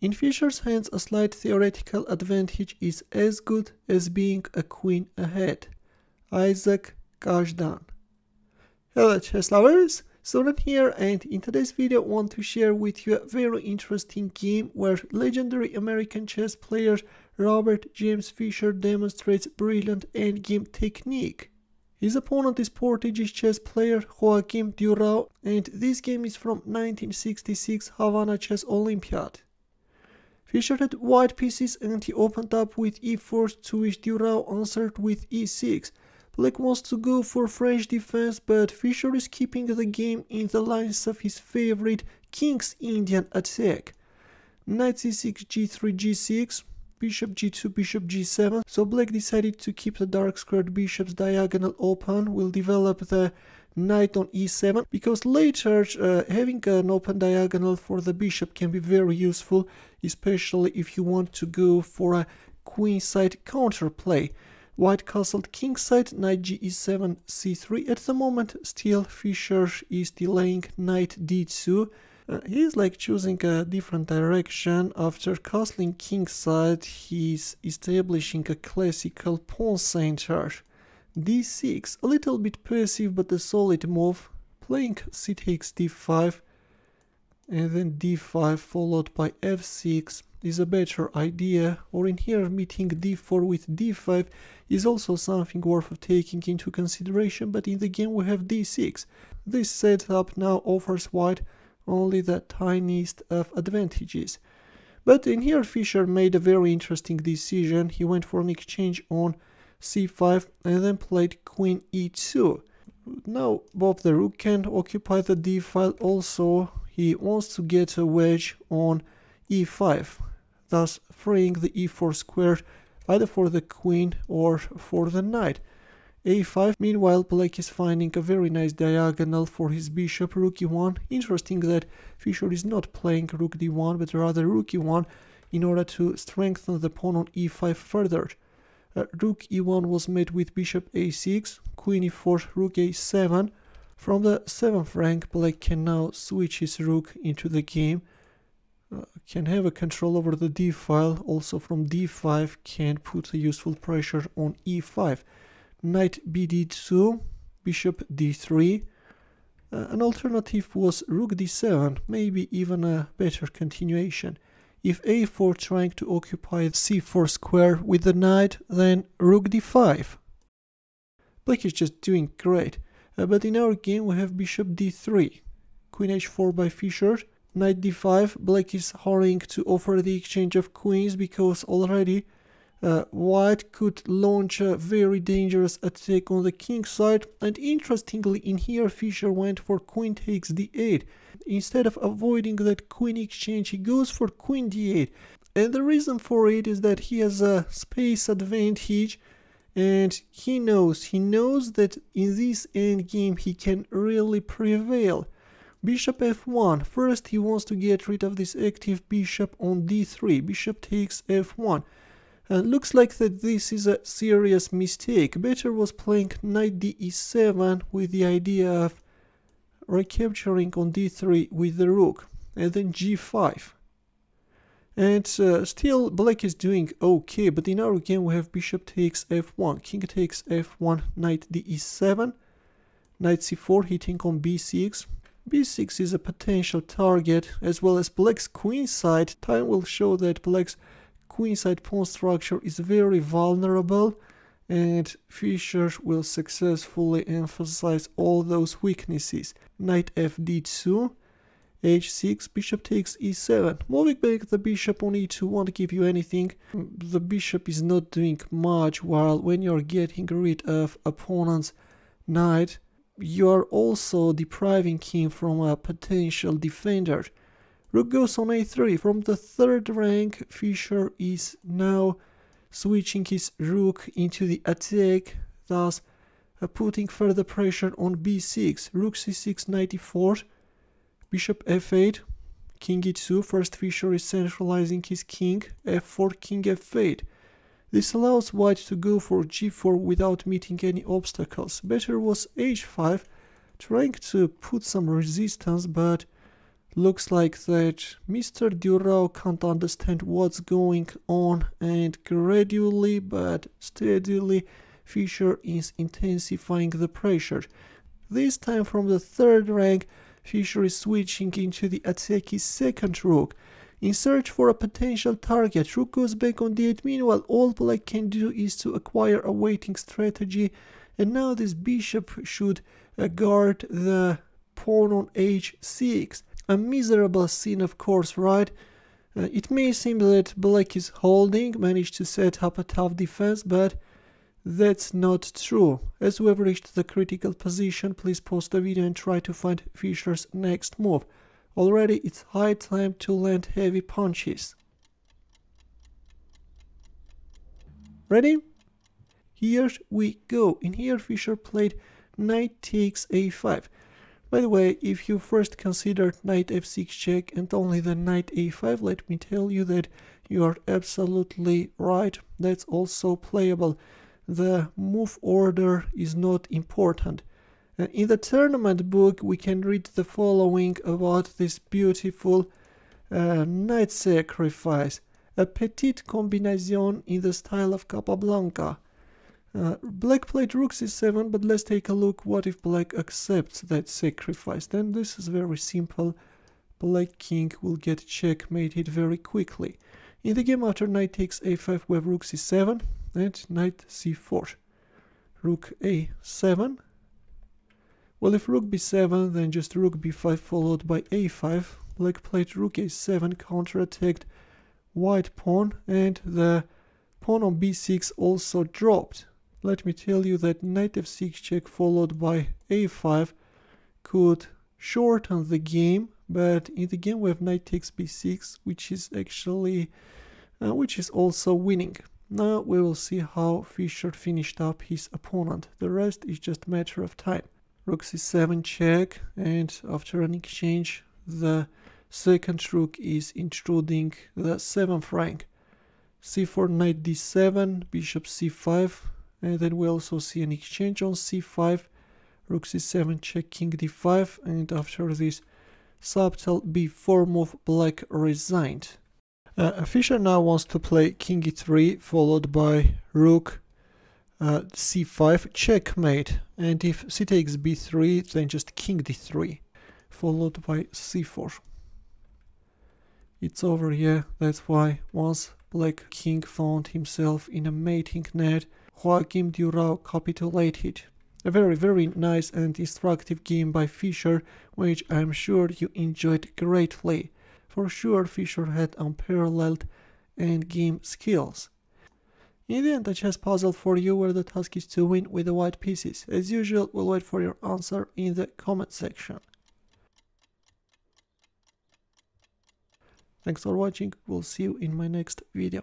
In Fischer's hands, a slight theoretical advantage is as good as being a queen ahead. Isaac Kazdan. Hello chess lovers, Soren here, and in today's video I want to share with you a very interesting game where legendary American chess player Robert James Fischer demonstrates brilliant endgame technique. His opponent is Portuguese chess player Joaquim Durao, and this game is from 1966 Havana chess Olympiad. Fischer had white pieces and he opened up with e4, to which Durao answered with e6. Black wants to go for French defense, but Fischer is keeping the game in the lines of his favorite King's Indian attack. Knight c6, g3, g6, bishop g2, bishop g7. So black decided to keep the dark squared bishop's diagonal open. We'll develop the knight on e7, because later having an open diagonal for the bishop can be very useful, especially if you want to go for a queenside counterplay. White castled kingside, knight g7, c3. At the moment, still Fischer is delaying knight d2. He is like choosing a different direction. After castling kingside, he's establishing a classical pawn center. d6, a little bit passive but a solid move. Playing c takes d5, and then d5 followed by f6 is a better idea, or in here meeting d4 with d5 is also something worth taking into consideration, but in the game we have d6. This setup now offers white only the tiniest of advantages. But in here Fischer made a very interesting decision. He went for an exchange on c5 and then played queen e2. Now both the rook can occupy the d file, also he wants to get a wedge on e5, thus freeing the e4 square either for the queen or for the knight. a5. Meanwhile, black is finding a very nice diagonal for his bishop, rook e1. Interesting that Fischer is not playing rook d1 but rather rook e1 in order to strengthen the pawn on e5 further. Rook e1 was met with bishop a6, queen e4, rook a7. From the 7th rank, black can now switch his rook into the game. Can have a control over the d file, also from d5 can put a useful pressure on e5. Knight bd2, bishop d3. An alternative was rook d7, maybe even a better continuation. If a4 trying to occupy c4 square with the knight, then rook d5. Black is just doing great, but in our game we have bishop d3, queen h4 by Fischer, knight d5. Black is hurrying to offer the exchange of queens because already white could launch a very dangerous attack on the king side, and interestingly in here Fischer went for queen takes d8. Instead of avoiding that queen exchange, he goes for queen d8, and the reason for it is that he has a space advantage, and he knows that in this endgame he can really prevail. Bishop f1. First he wants to get rid of this active bishop on d3. Bishop takes f1. Looks like that this is a serious mistake. Better was playing knight de7 with the idea of recapturing on d3 with the rook, and then g5. And still black is doing okay, but in our game we have bishop takes f1, king takes f1, knight de7, knight c4 hitting on b6. b6 is a potential target, as well as black's queenside. Time will show that black's queenside pawn structure is very vulnerable, and Fischer will successfully emphasize all those weaknesses. Knight fd2, h6, bishop takes e7. Moving back the bishop on e2 won't give you anything. The bishop is not doing much, while when you're getting rid of opponent's knight, you are also depriving him from a potential defender. Rook goes on a3. From the 3rd rank, Fischer is now switching his rook into the attack, thus putting further pressure on b6. Rook c6, knight e4, bishop f8, king e2. First Fischer is centralizing his king, f4, king f8. This allows white to go for g4 without meeting any obstacles. Better was h5, trying to put some resistance, but Looks like that Mr. Durao can't understand what's going on, and gradually but steadily Fischer is intensifying the pressure. This time from the third rank, Fischer is switching into the attacking second rook. In search for a potential target, rook goes back on d8. Meanwhile, all black can do is to acquire a waiting strategy, and now this bishop should guard the pawn on h6. A miserable scene, of course, right? It may seem that black is holding, managed to set up a tough defense, but that's not true. As we have reached the critical position, please pause the video and try to find Fischer's next move. Already it's high time to land heavy punches. Ready? Here we go. In here Fischer played knight takes a5. By the way, if you first considered knight f6 check and only the knight a5, let me tell you that you are absolutely right. That's also playable. The move order is not important. In the tournament book, we can read the following about this beautiful knight sacrifice. A Petite Combinaison in the style of Capablanca. Black played rook c7, but let's take a look what if black accepts that sacrifice. Then this is very simple. Black king will get checkmated very quickly. In the game after knight takes a5, we have rook c7 and knight c4. Rook a7. Well, if rook b7, then just rook b5 followed by a5. Black played rook a7, counterattacked white pawn, and the pawn on b6 also dropped. Let me tell you that knight f6 check followed by a5 could shorten the game, but in the game we have knight takes b6, which is actually which is also winning. Now we will see how Fischer finished up his opponent. The rest is just a matter of time. Rook c7 check, and after an exchange the second rook is intruding the 7th rank. c4 knight d7, bishop c5, and then we also see an exchange on c5, rook c7 check, king d5, and after this subtle b4 move, black resigned. Fischer now wants to play king e3 followed by rook c5 checkmate, and if c takes b3, then just king d3 followed by c4. It's over here. That's why once black king found himself in a mating net, Joaquim Durao capitulated. A very nice and instructive game by Fischer, which I'm sure you enjoyed greatly. For sure Fischer had unparalleled endgame skills. In the end, a chess puzzle for you where the task is to win with the white pieces. As usual, we'll wait for your answer in the comment section. Thanks for watching, we'll see you in my next video.